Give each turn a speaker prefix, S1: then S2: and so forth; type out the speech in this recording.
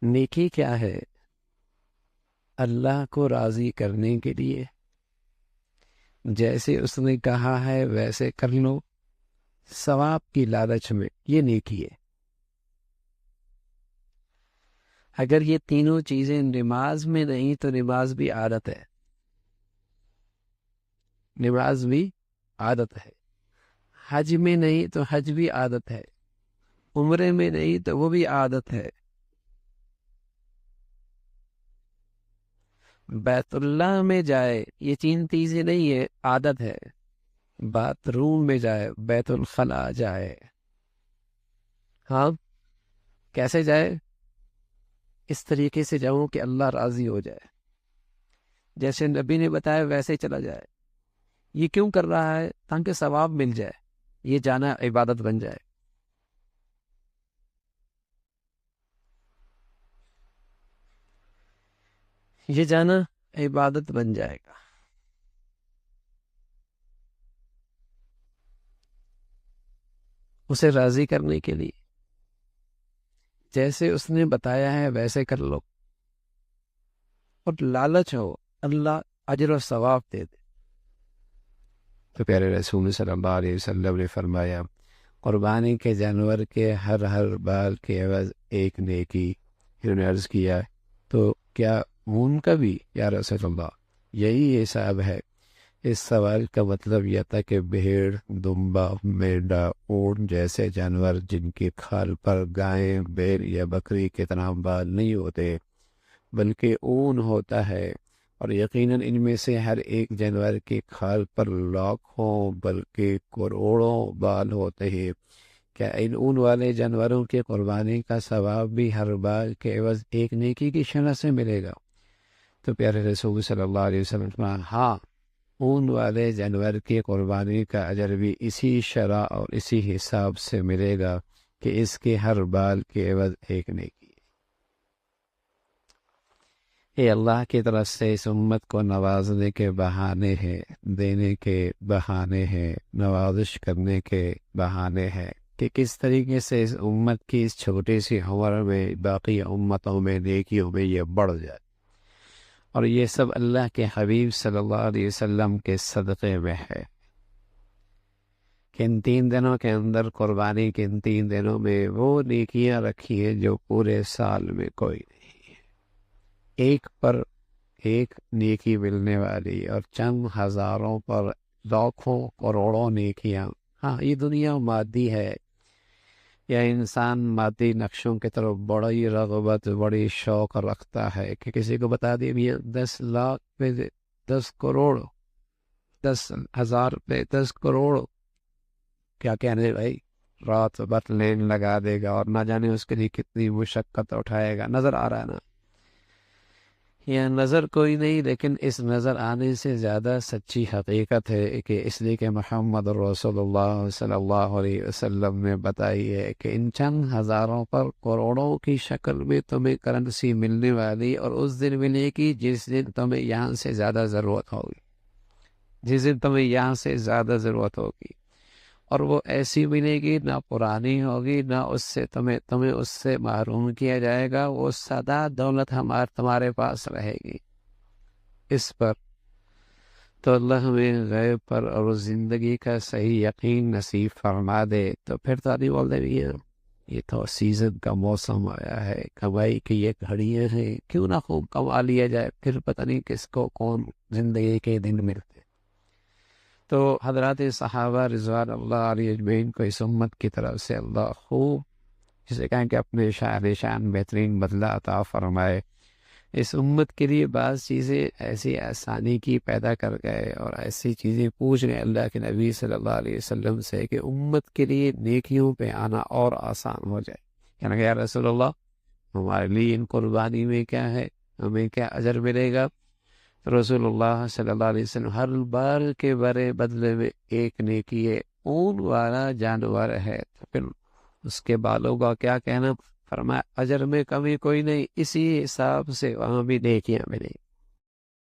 S1: نیکی کیا ہے؟ اللہ کو راضی کرنے کے لیے جیسے اس نے کہا ہے ویسے کر لو، ثواب کی لالچ میں، یہ نیکی ہے۔ اگر یہ تینوں چیزیں نماز میں نہیں تو نماز بھی عادت ہے، نماز بھی عادت ہے۔ حج میں نہیں تو حج بھی عادت ہے، عمرے میں نہیں تو وہ بھی عادت ہے۔ بیت اللہ میں جائے، یہ تین چیزیں نہیں ہے، عادت ہے۔ باتھ روم میں جائے، بیت الخلاء جائے، ہاں کیسے جائے؟ اس طریقے سے جاؤں کہ اللہ راضی ہو جائے، جیسے نبی نے بتایا ویسے چلا جائے۔ یہ کیوں کر رہا ہے؟ تاکہ ثواب مل جائے، یہ جانا عبادت بن جائے۔ یہ جانا عبادت بن جائے گا۔ اسے راضی کرنے کے لیے جیسے اس نے بتایا ہے ویسے کر لو، اور لالچ ہو اللہ اجر و ثواب دے دے۔ تو پیارے رسول صلی اللہ علیہ وسلم نے فرمایا قربانی کے جانور کے ہر بال کے عوض ایک نیکی۔ انہوں نے عرض کیا تو کیا اون کا بھی یا رسول اللہ؟ یہی حساب ہے۔ اس سوال کا مطلب یہ تھا کہ بھیڑ، دمبا، مینڈا، اونٹ جیسے جانور جن کی کھال پر گائے، بیل یا بکری کے طرح بال نہیں ہوتے بلکہ اون ہوتا ہے، اور یقیناً ان میں سے ہر ایک جانور کی کھال پر لاکھوں بلکہ کروڑوں بال ہوتے ہیں، کیا ان اون والے جانوروں کی قربانی کا ثواب بھی ہر بال کے عوض ایک نیکی کی شرح سے ملے گا؟ تو پیارے رسول صلی اللہ علیہ وسلم نے فرمایا ہاں، اون والے جانور کی قربانی کا اجر بھی اسی شرح اور اسی حساب سے ملے گا کہ اس کے ہر بال کے عوض ایک نیکی۔ یہ اللہ کی طرف سے اس امت کو نوازنے کے بہانے ہیں، دینے کے بہانے ہیں، نوازش کرنے کے بہانے ہیں کہ کس طریقے سے اس امت کی اس چھوٹی سی عمر میں باقی امتوں میں نیکیوں میں یہ بڑھ جائے۔ اور یہ سب اللہ کے حبیب صلی اللہ علیہ وسلم کے صدقے میں ہے کہ ان 3 دنوں کے اندر، قربانی کے ان 3 دنوں میں وہ نیکیاں رکھی ہیں جو پورے سال میں کوئی نہیں، ایک پر ایک نیکی ملنے والی، اور چند ہزاروں پر لاکھوں کروڑوں نیکیاں۔ ہاں یہ دنیا مادی ہے، یا انسان مادی نقشوں کی طرف بڑی رغبت، بڑی شوق رکھتا ہے کہ کسی کو بتا دیں یہ 10 لاکھ پہ 10 کروڑ، 10,000 پہ 10 کروڑ، کیا کہنے بھائی، رات بھر لین لگا دے گا اور نہ جانے اس کے لیے کتنی مشقت اٹھائے گا۔ نظر آ رہا ہے نا؟ یہ نظر کوئی نہیں، لیکن اس نظر آنے سے زیادہ سچی حقیقت ہے کہ اس لیے کہ محمد رسول اللہ صلی اللہ علیہ وسلم نے بتائی ہے کہ ان چند ہزاروں پر کروڑوں کی شکل میں تمہیں کرنسی ملنے والی، اور اس دن ملے گی جس دن تمہیں یہاں سے زیادہ ضرورت ہوگی، جس دن تمہیں یہاں سے زیادہ ضرورت ہوگی، اور وہ ایسی ملے گی نہ پرانی ہوگی، نہ اس سے تمہیں اس سے محروم کیا جائے گا، وہ سدا دولت تمہارے پاس رہے گی۔ اس پر تو اللہ ہمیں غیب پر اور زندگی کا صحیح یقین نصیب فرما دے۔ تو پھر تو نہیں بول دے بھی یہ تو سیزن کا موسم آیا ہے، کمائی کی یہ گھڑیاں ہیں، کیوں نہ خوب کما لیا جائے، پھر پتہ نہیں کس کو کون زندگی کے دن ملتے۔ تو حضرات صحابہ رضوان اللہ علیہ اجمعین کو اس امت کی طرف سے اللہ خوب، جسے کہیں کہ اپنے شان بہترین بدلہ عطا فرمائے۔ اس امت کے لیے بعض چیزیں ایسی آسانی کی پیدا کر گئے، اور ایسی چیزیں پوچھ گئے اللہ کے نبی صلی اللہ علیہ وسلم سے کہ امت کے لیے نیکیوں پہ آنا اور آسان ہو جائے۔ کہنا کہ یا رسول اللہ، ہمارے لیے ان قربانی میں کیا ہے، ہمیں کیا اجر ملے گا؟ رسول اللہ صلی اللہ علیہ وسلم ہر بال کے برے بدلے میں ایک نیکی ہے، اون والا جانور ہے، تو پھر اس کے بالوں کا کیا کہنا؟ فرمایا اجر میں کمی کوئی نہیں، اسی حساب سے وہاں بھی نیکیاں ملیں۔